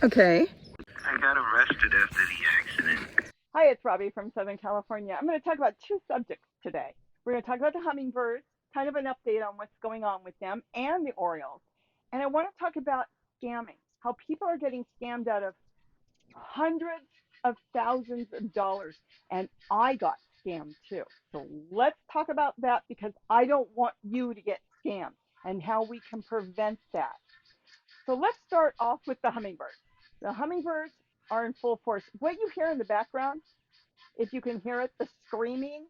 Okay. I got arrested after the accident. Hi, it's Robbie from Southern California. I'm going to talk about two subjects today. We're going to talk about the hummingbirds, kind of an update on what's going on with them, and the Orioles. And I want to talk about scamming, how people are getting scammed out of hundreds of thousands of dollars. And I got scammed too. So let's talk about that because I don't want you to get scammed and how we can prevent that. So let's start off with the hummingbirds. The hummingbirds are in full force. What you hear in the background, if you can hear it, the screaming,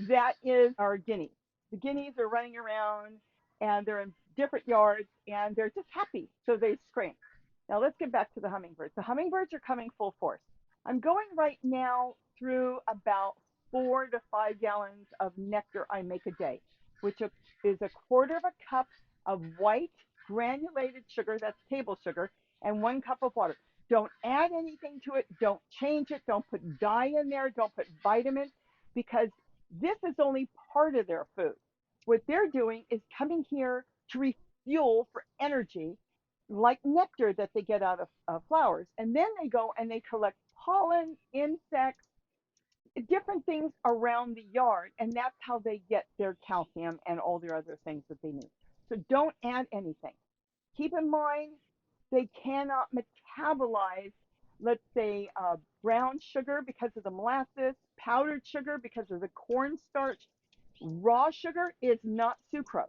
that is our guineas. The guineas are running around and they're in different yards and they're just happy, so they scream. Now let's get back to the hummingbirds. The hummingbirds are coming full force. I'm going right now through about 4 to 5 gallons of nectar I make a day, which is a quarter of a cup of white granulated sugar, that's table sugar, and 1 cup of water. Don't add anything to it. Don't change it. Don't put dye in there. Don't put vitamins because this is only part of their food. What they're doing is coming here to refuel for energy, like nectar that they get out of flowers. And then they go and they collect pollen, insects, different things around the yard. And that's how they get their calcium and all their other things that they need. So don't add anything. Keep in mind, they cannot metabolize, let's say, brown sugar because of the molasses, powdered sugar because of the cornstarch. Raw sugar is not sucrose.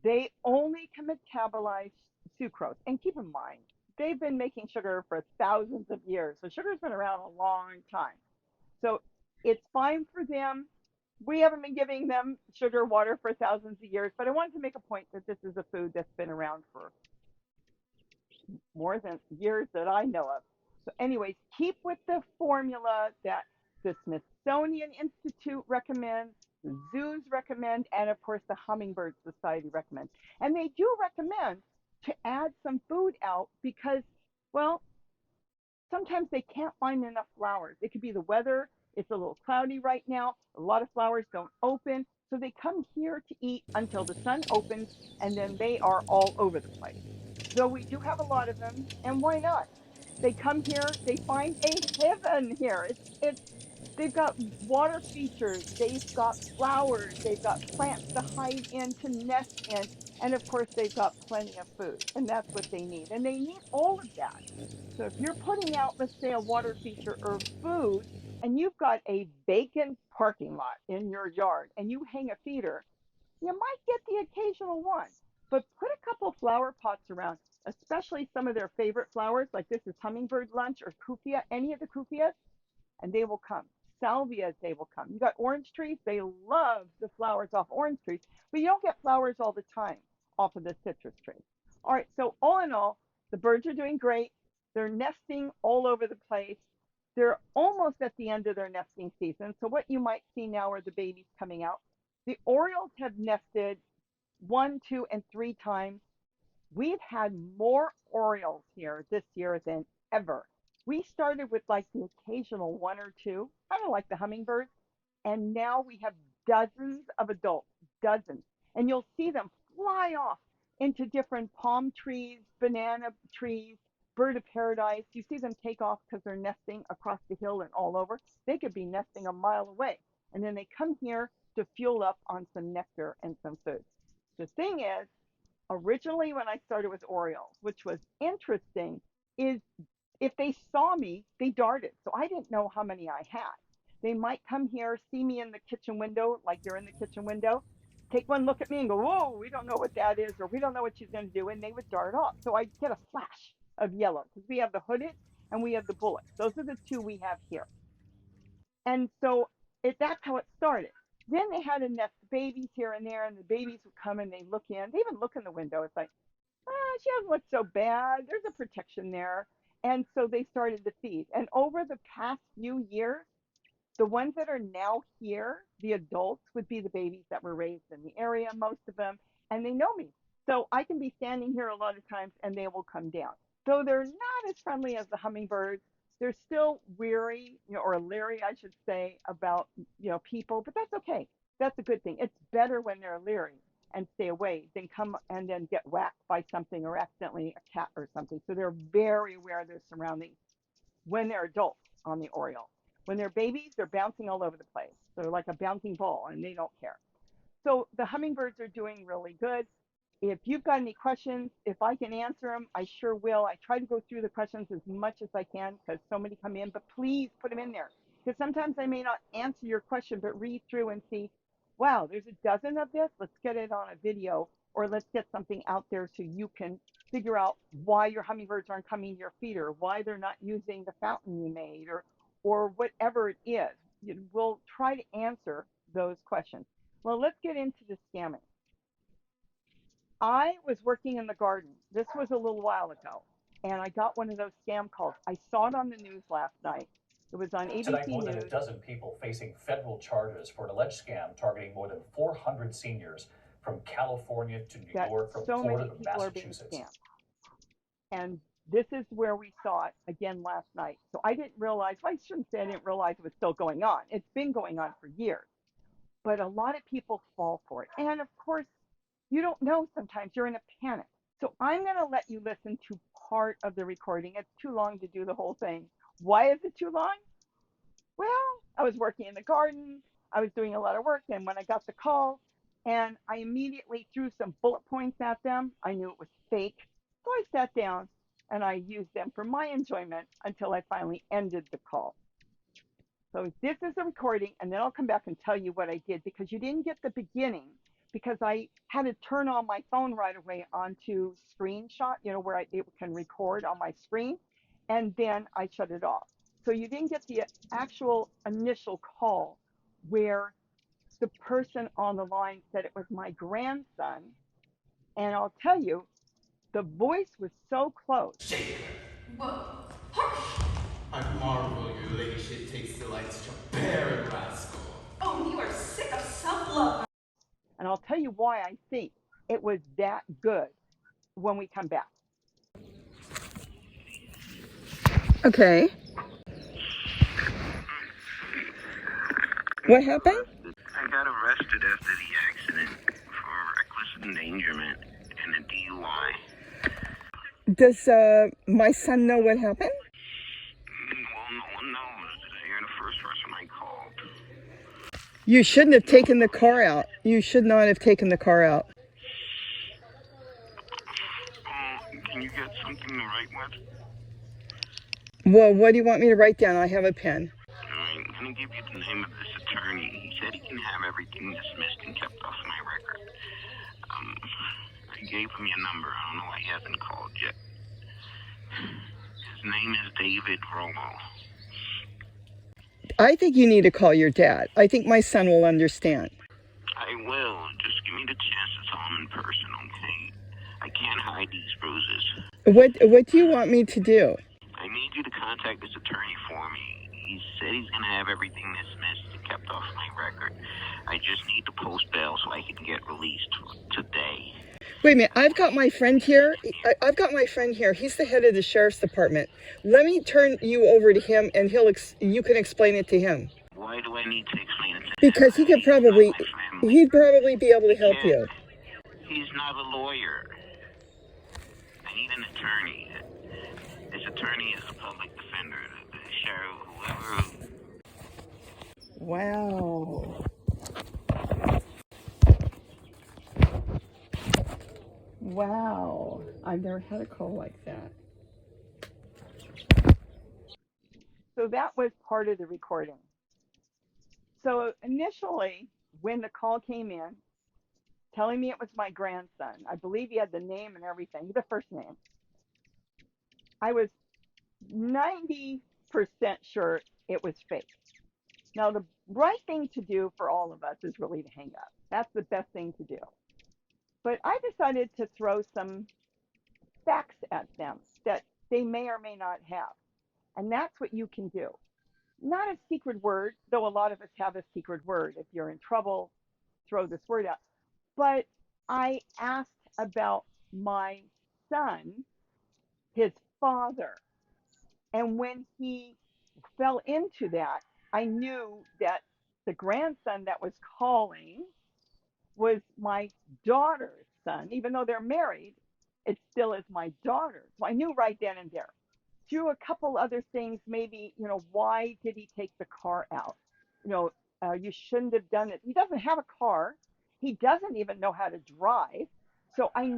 They only can metabolize sucrose. And keep in mind, they've been making sugar for thousands of years. So sugar's been around a long time. So it's fine for them. We haven't been giving them sugar water for thousands of years, but I wanted to make a point that this is a food that's been around for more than years that I know of. So, anyways, keep with the formula that the Smithsonian Institute recommends, the zoos recommend, and of course the Hummingbird Society recommends. And they do recommend to add some food out because, well, sometimes they can't find enough flowers. It could be the weather. It's a little cloudy right now. A lot of flowers don't open. So they come here to eat until the sun opens, and then they are all over the place. So we do have a lot of them, and why not? They come here, they find a heaven here. It's they've got water features, they've got flowers, they've got plants to hide in, to nest in, and of course they've got plenty of food, and that's what they need. And they need all of that. So if you're putting out, let's say, a water feature or food, and you've got a vacant parking lot in your yard and you hang a feeder, you might get the occasional one, but put a couple flower pots around, especially some of their favorite flowers, like this is hummingbird lunch or kufia, any of the kufias, and they will come. Salvias, they will come. You got orange trees, they love the flowers off orange trees, but you don't get flowers all the time off of the citrus tree. All right, so all in all, the birds are doing great. They're nesting all over the place. They're almost at the end of their nesting season. So what you might see now are the babies coming out. The Orioles have nested 1, 2, and 3 times. We've had more Orioles here this year than ever. We started with like the occasional one or two, kind of like the hummingbirds, and now we have dozens of adults, dozens. And you'll see them fly off into different palm trees, banana trees, bird of paradise. You see them take off because they're nesting across the hill and all over. They could be nesting a mile away. And then they come here to fuel up on some nectar and some food. The thing is, originally when I started with Orioles, which was interesting, is if they saw me, they darted. So I didn't know how many I had. They might come here, see me in the kitchen window, like you're in the kitchen window, take one look at me and go, whoa, we don't know what that is, or we don't know what she's going to do. And they would dart off. So I get a flash of yellow because we have the hooded and we have the bullets. Those are the two we have here. And so that's how it started. Then they had to nest babies here and there, and the babies would come and they look in. They even look in the window. It's like, she doesn't look so bad. There's a protection there. And so they started to feed. And over the past few years, the ones that are now here, the adults would be the babies that were raised in the area, most of them, and they know me. So I can be standing here a lot of times and they will come down. Though they're not as friendly as the hummingbirds, they're still weary, or leery, I should say, about, people, but that's okay. That's a good thing. It's better when they're leery. and stay away than come and then get whacked by something or accidentally a cat or something. So they're very aware of their surroundings when they're adults on the Oriole. When they're babies, they're bouncing all over the place. They're like a bouncing ball and they don't care. So the hummingbirds are doing really good. If you've got any questions, if I can answer them, I sure will. I try to go through the questions as much as I can because so many come in, but please put them in there. Because sometimes I may not answer your question, but read through and see, wow, there's a dozen of this. Let's get it on a video or let's get something out there so you can figure out why your hummingbirds aren't coming to your feeder, why they're not using the fountain you made, or whatever it is. We'll try to answer those questions. Well, let's get into the scamming. I was working in the garden. This was a little while ago, and I got one of those scam calls. I saw it on the news last night. It was on Tonight, ABC more than a News. dozen people facing federal charges for an alleged scam targeting more than 400 seniors from California to New That York, from so many Florida to people are being Massachusetts. scammed. And this is where we saw it again last night. So I didn't realize, well, I shouldn't say I didn't realize it was still going on. It's been going on for years. But a lot of people fall for it. And of course, you don't know sometimes. You're in a panic. So I'm going to let you listen to part of the recording. It's too long to do the whole thing. Why is it too long? Well, I was working in the garden. I was doing a lot of work. And when I got the call, and I immediately threw some bullet points at them, I knew it was fake. So I sat down and I used them for my enjoyment until I finally ended the call. So this is a recording, and then I'll come back and tell you what I did because you didn't get the beginning because I had to turn on my phone right away onto screenshot, where it can record on my screen, and then I shut it off. So you didn't get the actual initial call where the person on the line said it was my grandson. And I'll tell you, the voice was so close. Whoa. Harsh! I marvel your ladyship takes delight such a barren rascal. Oh, you are sick of self-love. And I'll tell you why I think it was that good when we come back. Okay. What happened? I got arrested after the accident for reckless endangerment and a DUI. Does my son know what happened? Well, no one knows. You're the first person I called. You shouldn't have taken the car out. You should not have taken the car out. Can you get something to write with? Well, what do you want me to write down? I have a pen. I'm going to give you the name of this attorney. He said he can have everything dismissed and kept off my record. I gave him your number. I don't know why he hasn't called yet. His name is David Romo. I think you need to call your dad. I think my son will understand. I will. Just give me the chance to tell him in person, okay? I can't hide these bruises. What do you want me to do? I need you to contact this attorney for me. He said he's going to have everything dismissed and kept off my record. I just need to post bail so I can get released today. Wait a minute. I've got my friend here. He's the head of the sheriff's department. Let me turn you over to him, and you can explain it to him. Why do I need to explain it to him? Because he'd probably be able to help you. He's not a lawyer. I need an attorney. This attorney is a public defender, the sheriff, whoever. Wow. Wow. I've never had a call like that. So that was part of the recording. So initially, when the call came in, telling me it was my grandson, I believe he had the name and everything, the first name, I was 90% sure it was fake. Now, the right thing to do for all of us is really to hang up. That's the best thing to do. But I decided to throw some facts at them that they may or may not have. And that's what you can do. Not a secret word, though a lot of us have a secret word. If you're in trouble, throw this word out. But I asked about my son, his father. And when he fell into that, I knew that the grandson that was calling was my daughter's son. Even though they're married, it still is my daughter. So I knew right then and there. Through a couple other things, maybe, why did he take the car out? You know, you shouldn't have done it. He doesn't have a car. He doesn't even know how to drive. So I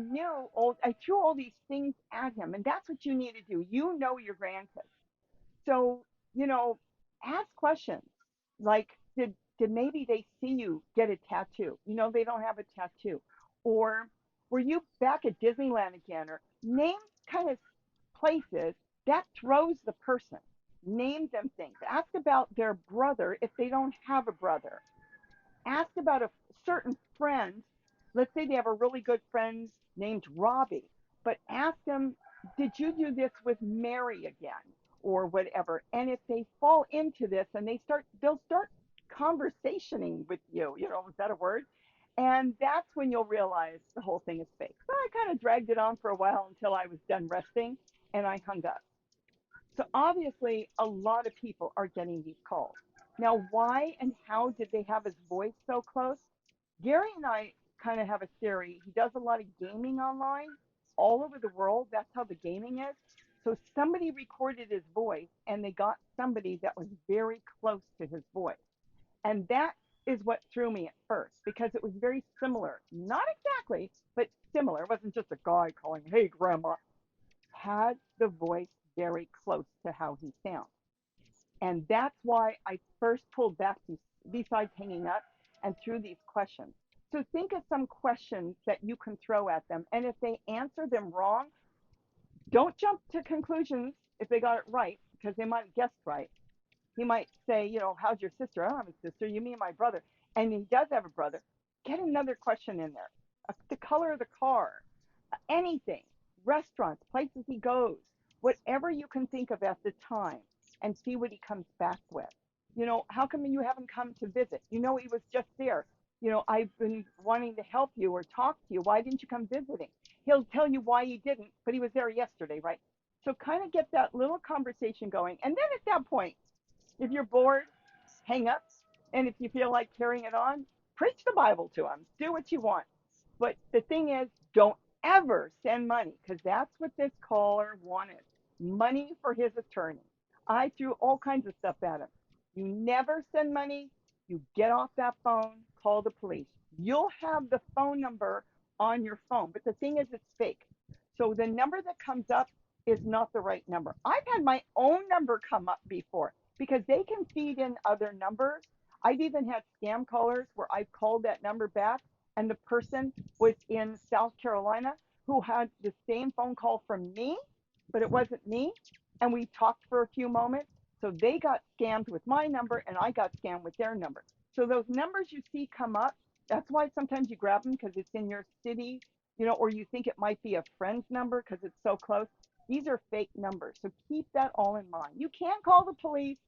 threw all these things at him, and that's what you need to do. You know your grandkids. So, you know, ask questions like, did maybe they see you get a tattoo? They don't have a tattoo. Or were you back at Disneyland again? Or name kind of places that throws the person. Name them things. Ask about their brother if they don't have a brother. Ask about a certain friend. Let's say they have a really good friend named Robbie, but ask them, did you do this with Mary again or whatever? And if they fall into this and they'll start conversationing with you, is that a word? And that's when you'll realize the whole thing is fake. So I kind of dragged it on for a while until I was done resting and I hung up. So obviously, a lot of people are getting these calls. Now, why and how did they have his voice so close? Gary and I kind of have a theory. He does a lot of gaming online all over the world. That's how the gaming is. So somebody recorded his voice and they got somebody that was very close to his voice. And that is what threw me at first because it was very similar. Not exactly, but similar. It wasn't just a guy calling, hey, grandma. Had the voice very close to how he sounds. And that's why I first pulled back besides hanging up and threw these questions. So think of some questions that you can throw at them. And if they answer them wrong, don't jump to conclusions if they got it right, because they might have guessed right. He might say, how's your sister? I don't have a sister. You mean my brother? And he does have a brother. Get another question in there. The color of the car, anything, restaurants, places he goes, whatever you can think of at the time, and see what he comes back with. How come you haven't come to visit? He was just there. I've been wanting to help you or talk to you. Why didn't you come visiting? He'll tell you why he didn't, but he was there yesterday, right? So kind of get that little conversation going. And then at that point, if you're bored, hang up. And if you feel like carrying it on, preach the Bible to him. Do what you want. But the thing is, don't ever send money because that's what this caller wanted, money for his attorney. I threw all kinds of stuff at him. You never send money. You get off that phone, call the police. You'll have the phone number on your phone. But the thing is, it's fake. So the number that comes up is not the right number. I've had my own number come up before because they can feed in other numbers. I've even had scam callers where I've called that number back and the person was in South Carolina who had the same phone call from me, but it wasn't me. And we talked for a few moments. So they got scammed with my number and I got scammed with their number. So those numbers you see come up, that's why sometimes you grab them because it's in your city, or you think it might be a friend's number because it's so close. These are fake numbers. So keep that all in mind. You can call the police,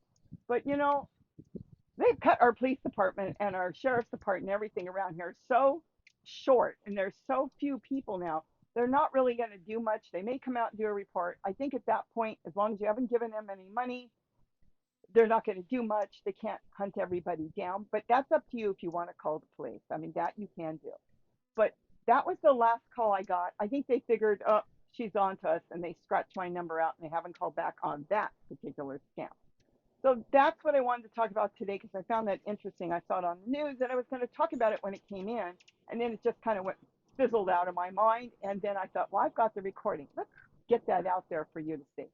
but they've cut our police department and our sheriff's department and everything around here so short, and there's so few people now. They're not really going to do much. They may come out and do a report. I think at that point, as long as you haven't given them any money, they're not going to do much. They can't hunt everybody down, but that's up to you if you want to call the police. I mean, that you can do. But that was the last call I got. I think they figured, oh, she's on to us, and they scratched my number out, and they haven't called back on that particular scam. So that's what I wanted to talk about today because I found that interesting. I saw it on the news and I was going to talk about it when it came in, and then it just kind of went fizzled out of my mind. And then I thought, well, I've got the recording. Let's get that out there for you to see.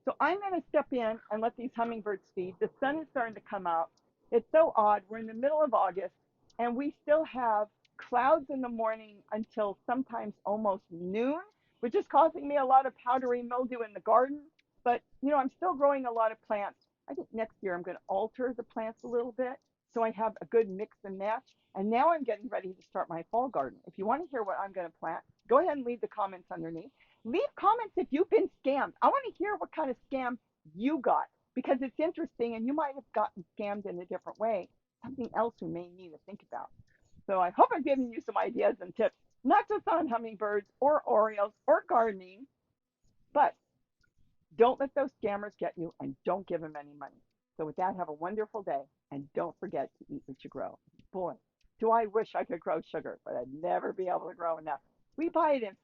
So I'm going to step in and let these hummingbirds feed. The sun is starting to come out. It's so odd. We're in the middle of August, and we still have clouds in the morning until sometimes almost noon, which is causing me a lot of powdery mildew in the garden. But, I'm still growing a lot of plants. I think next year I'm going to alter the plants a little bit so I have a good mix and match. And now I'm getting ready to start my fall garden. If you want to hear what I'm going to plant, go ahead and leave the comments underneath. Leave comments if you've been scammed. I want to hear what kind of scam you got because it's interesting and you might have gotten scammed in a different way, something else we may need to think about. So I hope I've given you some ideas and tips, not just on hummingbirds or Orioles or gardening, but don't let those scammers get you and don't give them any money. So with that, have a wonderful day and don't forget to eat what you grow. Boy, Do I wish I could grow sugar, but I'd never be able to grow enough. We buy it in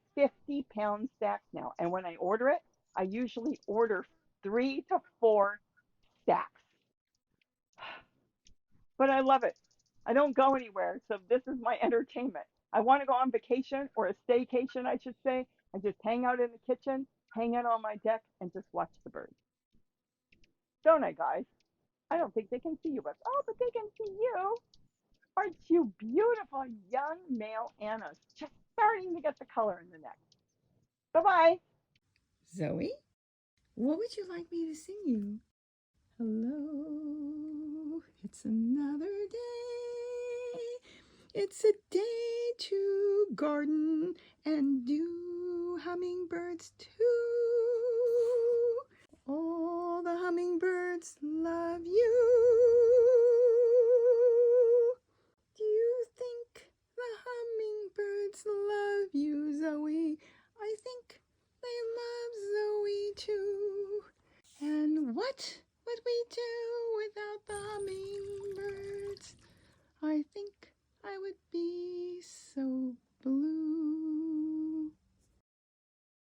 50-pound sacks now, and when I order it, I usually order 3 to 4 stacks. But I love it. I don't go anywhere, so this is my entertainment. I want to go on vacation or a staycation, I should say, and just hang out in the kitchen, hang out on my deck, and just watch the birds. Don't I, guys? I don't think they can see you, but oh, but they can see you. Aren't you beautiful young male Annas? Just starting to get the color in the neck. Bye bye. Zoe, what would you like me to sing you? Hello, it's another day. It's a day to garden and do hummingbirds too. All the hummingbirds love you. Do you think the hummingbirds love you, Zoe? I think they love Zoe too. And what would we do without the hummingbirds?